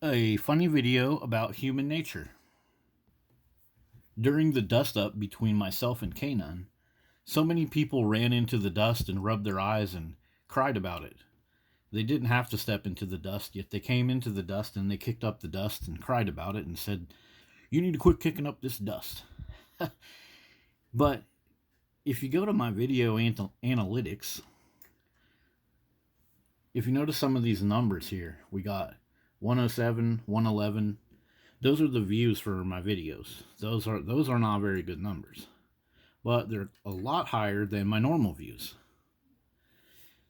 A funny video about human nature. During the dust up between myself and Kanan, so many people ran into the dust and rubbed their eyes and cried about it. They didn't have to step into the dust, yet they came into the dust and they kicked up the dust and cried about it and said, "You need to quit kicking up this dust." But if you go to my video analytics, if you notice some of these numbers here, we got 107, 111. Those are the views for my videos. Those are not very good numbers, but they're a lot higher than my normal views.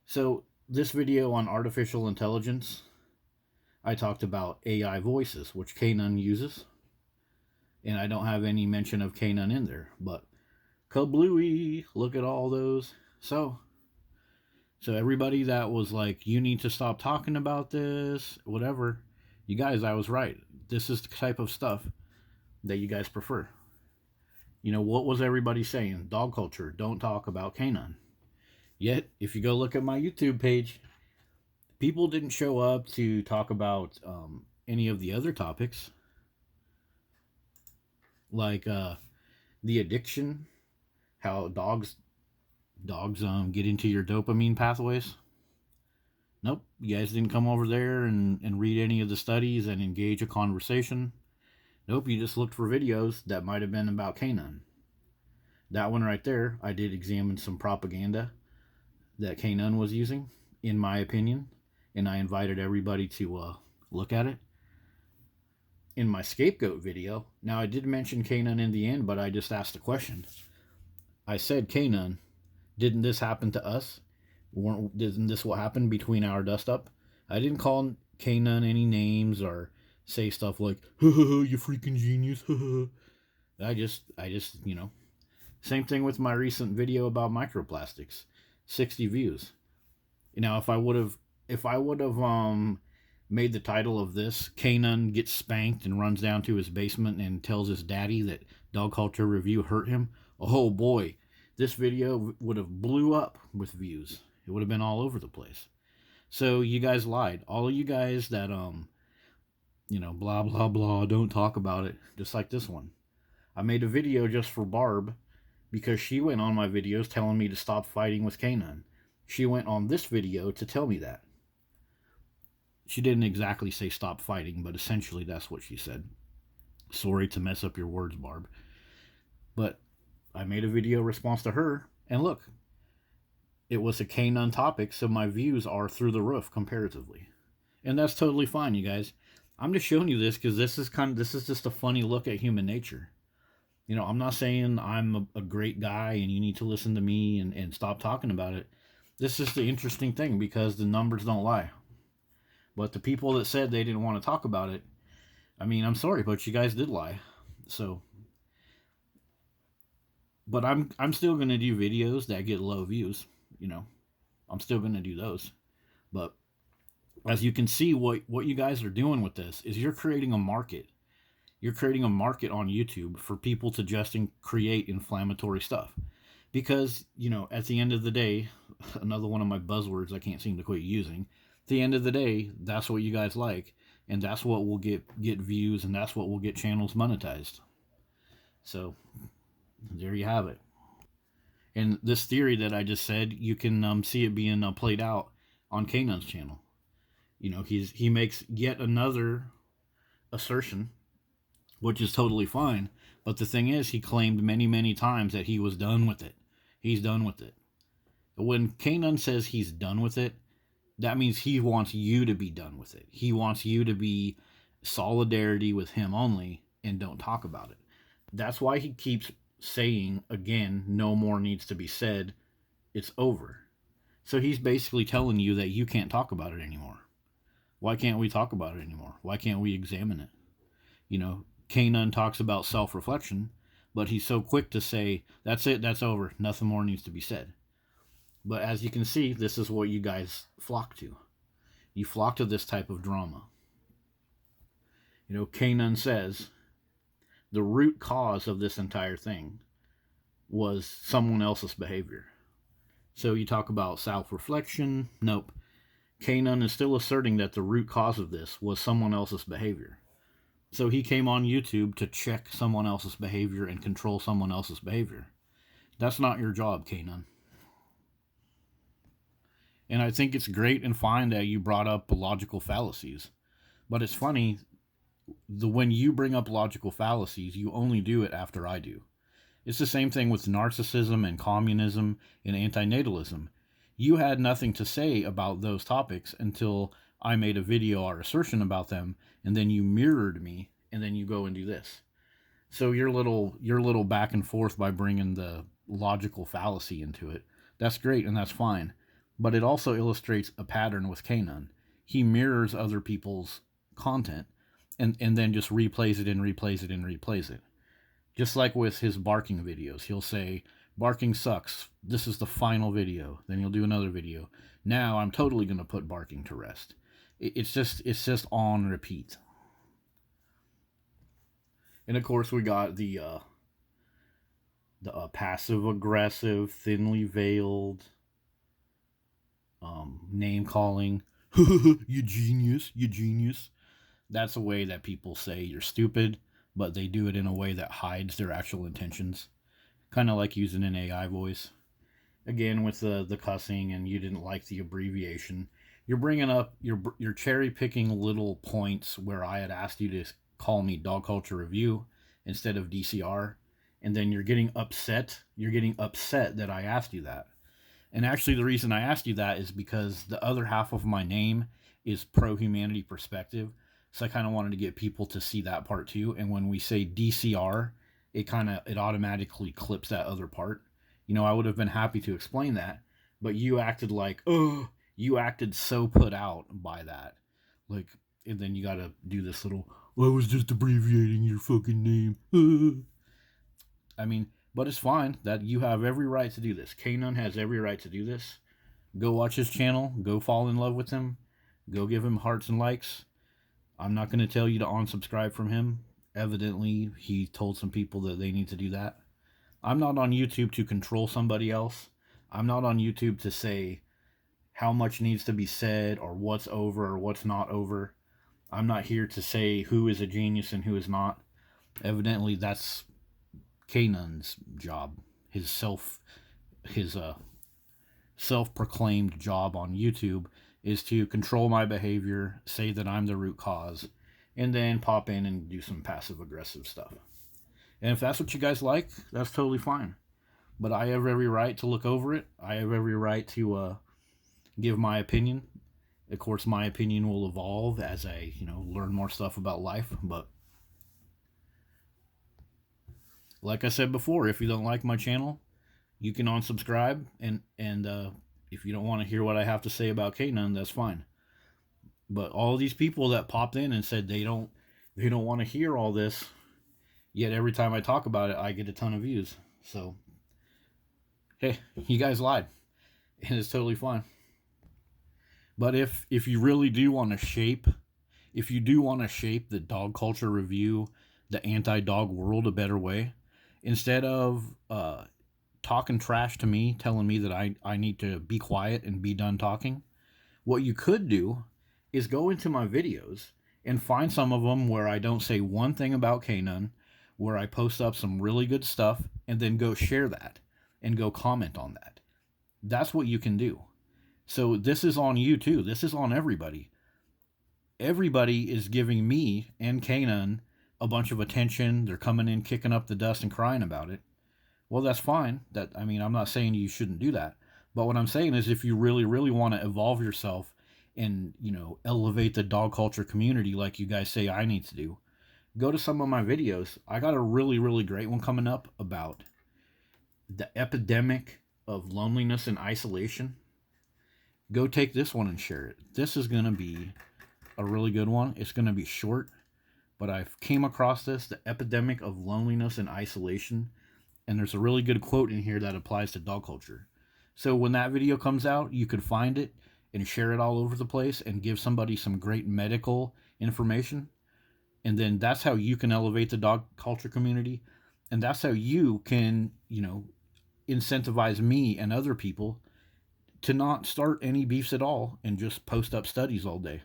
So this video on artificial intelligence, I talked about AI voices, which Kanan uses, and I don't have any mention of Kanan in there. But kablooey, look at all those. So everybody that was like, you need to stop talking about this, whatever, you guys, I was right. This is the type of stuff that you guys prefer. You know, what was everybody saying? Dog culture, don't talk about Kanan. Yet, if you go look at my YouTube page, people didn't show up to talk about any of the other topics, like the addiction, how dogs get into your dopamine pathways. Nope, you guys didn't come over there and read any of the studies and engage a conversation. Nope, you just looked for videos that might have been about Kanan. That one right there, I did examine some propaganda that Kanan was using, in my opinion, and I invited everybody to look at it. In my scapegoat video, now I did mention Kanan in the end, but I just asked a question. I said, Kanan, didn't this happen to us? Isn't this what happened between our dust up? I didn't call Kanan any names or say stuff like, you freaking genius. I just, same thing with my recent video about microplastics. 60 views. Now, if I would have made the title of this, Kanan gets spanked and runs down to his basement and tells his daddy that Dog Culture Review hurt him, oh boy, this video would have blew up with views. It would have been all over the place. So you guys lied. All of you guys that blah blah blah, don't talk about it, just like this one. I made a video just for Barb because she went on my videos telling me to stop fighting with Kanan. She went on this video to tell me that. She didn't exactly say stop fighting, but essentially that's what she said. Sorry to mess up your words, Barb. But I made a video response to her, and look, it was a Kanan topic, so my views are through the roof comparatively. And that's totally fine, you guys. I'm just showing you this because this is just a funny look at human nature. I'm not saying I'm a great guy and you need to listen to me and stop talking about it. This is the interesting thing because the numbers don't lie. But the people that said they didn't want to talk about it, I mean, I'm sorry, but you guys did lie. So, but I'm still gonna do videos that get low views. I'm still gonna do those. But as you can see, what you guys are doing with this is you're creating a market. You're creating a market on YouTube for people to just create inflammatory stuff. Because, at the end of the day, another one of my buzzwords I can't seem to quit using, at the end of the day, that's what you guys like, and that's what will get views, and that's what will get channels monetized. So, there you have it. And this theory that I just said, you can see it being played out on Kanan's channel. He makes yet another assertion, which is totally fine. But the thing is, he claimed many, many times that he was done with it. He's done with it. When Kanan says he's done with it, that means he wants you to be done with it. He wants you to be solidarity with him only and don't talk about it. That's why he keeps saying, again, no more needs to be said. It's over. So he's basically telling you that you can't talk about it anymore. Why can't we talk about it anymore? Why can't we examine it? Kanan talks about self-reflection, but he's so quick to say, that's it, that's over, nothing more needs to be said. But as you can see, this is what you guys flock to. You flock to this type of drama. Kanan says the root cause of this entire thing was someone else's behavior. So you talk about self-reflection. Nope. Kanan is still asserting that the root cause of this was someone else's behavior. So he came on YouTube to check someone else's behavior and control someone else's behavior. That's not your job, Kanan. And I think it's great and fine that you brought up logical fallacies. But it's funny, when you bring up logical fallacies, you only do it after I do. It's the same thing with narcissism and communism and antinatalism. You had nothing to say about those topics until I made a video or assertion about them, and then you mirrored me, and then you go and do this. So your little back and forth by bringing the logical fallacy into it, that's great and that's fine. But it also illustrates a pattern with Kanan. He mirrors other people's content and then just replays it and replays it and replays it. Just like with his barking videos, he'll say, barking sucks. This is the final video. Then he'll do another video. Now I'm totally going to put barking to rest. It's just on repeat. And of course we got the passive aggressive, thinly veiled name calling. You genius, you genius. That's a way that people say you're stupid, but they do it in a way that hides their actual intentions. Kind of like using an AI voice. Again, with the cussing, and you didn't like the abbreviation. You're bringing up, you're cherry picking little points where I had asked you to call me Dog Culture Review instead of DCR, and then you're getting upset. You're getting upset that I asked you that. And actually, the reason I asked you that is because the other half of my name is Pro Humanity Perspective. So I kind of wanted to get people to see that part too. And when we say DCR, it automatically clips that other part. You know, I would have been happy to explain that, but you acted like, oh, you acted so put out by that. Like, and then you got to do this little, well, I was just abbreviating your fucking name. I mean, but it's fine that you have every right to do this. Kanan has every right to do this. Go watch his channel. Go fall in love with him. Go give him hearts and likes. I'm not going to tell you to unsubscribe from him. Evidently, he told some people that they need to do that. I'm not on YouTube to control somebody else. I'm not on YouTube to say how much needs to be said or what's over or what's not over. I'm not here to say who is a genius and who is not. Evidently, that's Kanan's job. His self-proclaimed job on YouTube is to control my behavior, say that I'm the root cause, and then pop in and do some passive-aggressive stuff. And if that's what you guys like, that's totally fine. But I have every right to look over it. I have every right to give my opinion. Of course, my opinion will evolve as I, learn more stuff about life. But like I said before, if you don't like my channel, you can unsubscribe. And if you don't want to hear what I have to say about Kanan, that's fine. But all these people that popped in and said they don't want to hear all this, yet every time I talk about it, I get a ton of views. So, hey, you guys lied, and it's totally fine. But if you really do want to shape, the Dog Culture Review, the anti-dog world a better way, instead of talking trash to me, telling me that I need to be quiet and be done talking, what you could do is go into my videos and find some of them where I don't say one thing about Kanan, where I post up some really good stuff, and then go share that and go comment on that. That's what you can do. So this is on you too. This is on everybody. Everybody is giving me and Kanan a bunch of attention. They're coming in, kicking up the dust and crying about it. Well, that's fine. I'm not saying you shouldn't do that. But what I'm saying is if you really, really want to evolve yourself and, elevate the dog culture community like you guys say I need to do, go to some of my videos. I got a really, really great one coming up about the epidemic of loneliness and isolation. Go take this one and share it. This is going to be a really good one. It's going to be short, but I've came across this, the epidemic of loneliness and isolation, and there's a really good quote in here that applies to dog culture. So when that video comes out, you could find it and share it all over the place and give somebody some great medical information. And then that's how you can elevate the dog culture community. And that's how you can, incentivize me and other people to not start any beefs at all and just post up studies all day.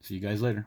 See you guys later.